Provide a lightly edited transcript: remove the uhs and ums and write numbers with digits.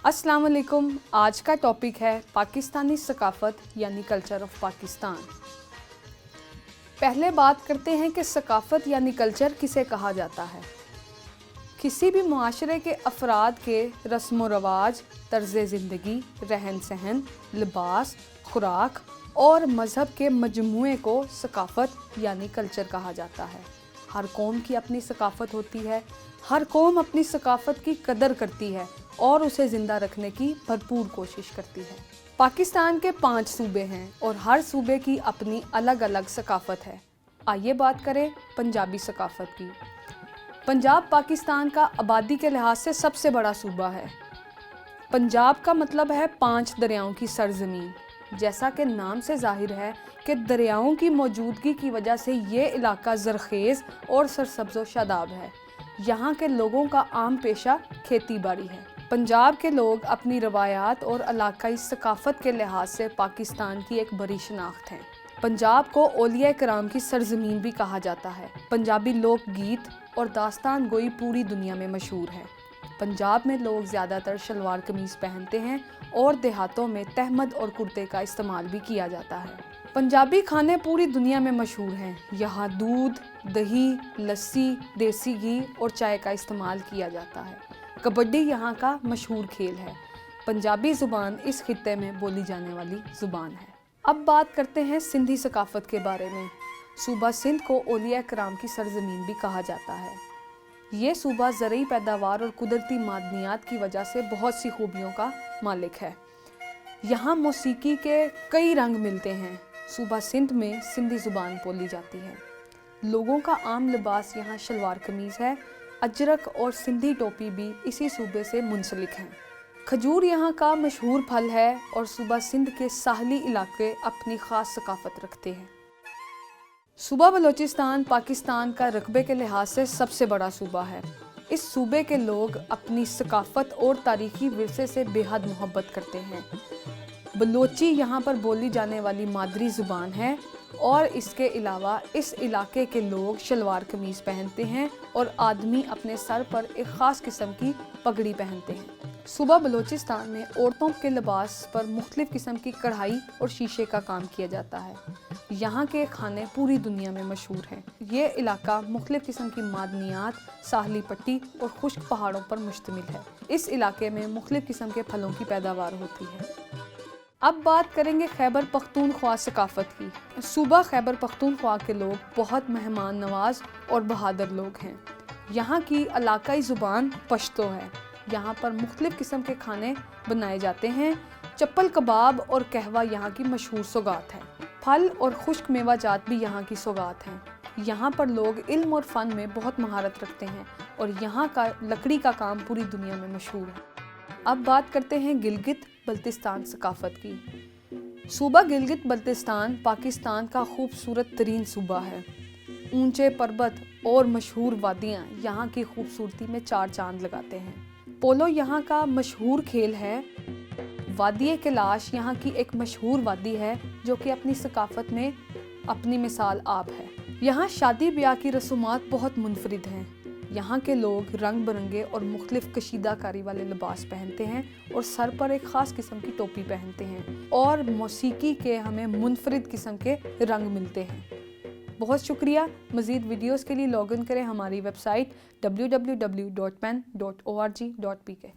अस्सलाम वालेकुम। आज का टॉपिक है पाकिस्तानी सकाफ़त यानी कल्चर ऑफ पाकिस्तान। पहले बात करते हैं कि सकाफ़त यानी कल्चर किसे कहा जाता है। किसी भी मुआशरे के अफराद के रस्म व रवाज, तर्ज़ ज़िंदगी, रहन सहन, लिबास, खुराक और मज़हब के मजमूए को सकाफ़त यानी कल्चर कहा जाता है। हर कौम की अपनी सकाफ़त होती है, हर कौम अपनी सकाफ़त की कदर करती है और उसे ज़िंदा रखने की भरपूर कोशिश करती है। पाकिस्तान के 5 सूबे हैं और हर सूबे की अपनी अलग अलग सकाफ़त है। आइए बात करें पंजाबी सकाफ़त की। पंजाब पाकिस्तान का आबादी के लिहाज से सबसे बड़ा सूबा है। पंजाब का मतलब है 5 दरियाओं की सरज़मीन। जैसा कि नाम से ज़ाहिर है कि दरियाओं की मौजूदगी की वजह से ये इलाका ज़रख़ेज़ और सरसब्ज़ व शादाब है। यहाँ के लोगों का आम पेशा खेती बाड़ी है। पंजाब के लोग अपनी रवायात और इलाकाई सकाफ़त के लिहाज से पाकिस्तान की एक बड़ी शनाख्त हैं। पंजाब को औलिया कराम की सरज़मीन भी कहा जाता है। पंजाबी लोक गीत और दास्तान गोई पूरी दुनिया में मशहूर है। पंजाब में लोग ज़्यादातर शलवार कमीज़ पहनते हैं और देहातों में तहमद और कुर्ते का इस्तेमाल भी किया जाता है। पंजाबी खाने पूरी दुनिया में मशहूर हैं। यहाँ दूध, दही, लस्सी, देसी घी और चाय का इस्तेमाल किया जाता है। कबड्डी यहाँ का मशहूर खेल है। पंजाबी ज़ुबान इस खित्ते में बोली जाने वाली ज़ुबान है। अब बात करते हैं सिंधी सकाफ़त के बारे में। सूबा सिंध को औलिया कराम की सरज़मीन भी कहा जाता है। ये सूबा ज़रई पैदावार और कुदरती मादनियात की वजह से बहुत सी खूबियों का मालिक है। यहाँ मौसीकी के कई रंग मिलते हैं। सूबा सिंध में सिंधी ज़ुबान बोली जाती है। लोगों का आम लिबास यहाँ शलवार कमीज़ है। अजरक और सिंधी टोपी भी इसी सूबे से मुंसलिक हैं। खजूर यहाँ का मशहूर फल है और सूबा सिंध के साहली इलाके अपनी ख़ास सकाफ़त रखते हैं। सूबा बलोचिस्तान पाकिस्तान का रकबे के लिहाज से सबसे बड़ा सूबा है। इस सूबे के लोग अपनी सकाफ़त और तारीख़ी विरसे से बेहद मोहब्बत करते हैं। बलोची यहाँ पर बोली जाने वाली मादरी ज़ुबान है और इसके अलावा इस इलाके के लोग शलवार कमीज़ पहनते हैं और आदमी अपने सर पर एक ख़ास किस्म की पगड़ी पहनते हैं। सूबा बलोचिस्तान में औरतों के लिबास पर मुख्तलिफ़ किस्म की कढ़ाई और शीशे का काम किया जाता है। यहाँ के खाने पूरी दुनिया में मशहूर हैं। ये इलाका मुख्तलिफ़ किस्म की मादनियात, साहली पट्टी और खुश्क पहाड़ों पर मुश्तमिल है। इस इलाके में मुख्तलिफ़ किस्म के फलों की पैदावार होती है। अब बात करेंगे खैबर पख्तूनख्वा सकाफ़त की। सूबा खैबर पख्तूनख्वा के लोग बहुत मेहमान नवाज और बहादुर लोग हैं। यहाँ की इलाकाई ज़ुबान पश्तो है। यहाँ पर मुख्तलिफ़ किस्म के खाने बनाए जाते हैं। चप्पल कबाब और कहवा यहाँ की मशहूर सौगात है। फल और खुश्क मेवा जात भी यहाँ की सौगात हैं। यहाँ पर लोग इल्म और फ़न में बहुत महारत रखते हैं और यहाँ का लकड़ी का काम पूरी दुनिया में मशहूर है। अब बात करते हैं गिलगित बल्तिस्तान सकाफ़त की। सूबा गिलगित बल्तिस्तान पाकिस्तान का खूबसूरत तरीन सूबा है। ऊंचे पर्वत और मशहूर वादियाँ यहाँ की खूबसूरती में 4 चांद लगाते हैं। पोलो यहाँ का मशहूर खेल है। वादी कैलाश यहाँ की एक मशहूर वादी है जो कि अपनी सकाफ़त में अपनी मिसाल आप है। यहाँ शादी ब्याह की रसूमात बहुत मुनफरिद हैं। यहाँ के लोग रंग बिरंगे और मुख्तलिफ़ कशीदाकारी वाले लिबास पहनते हैं और सर पर एक ख़ास किस्म की टोपी पहनते हैं और मौसीकी के हमें मुनफरिद किस्म के रंग मिलते हैं। बहुत शुक्रिया। मज़ीद वीडियोज़ के लिए लॉगिन करें हमारी वेबसाइट www.pen.org.pk।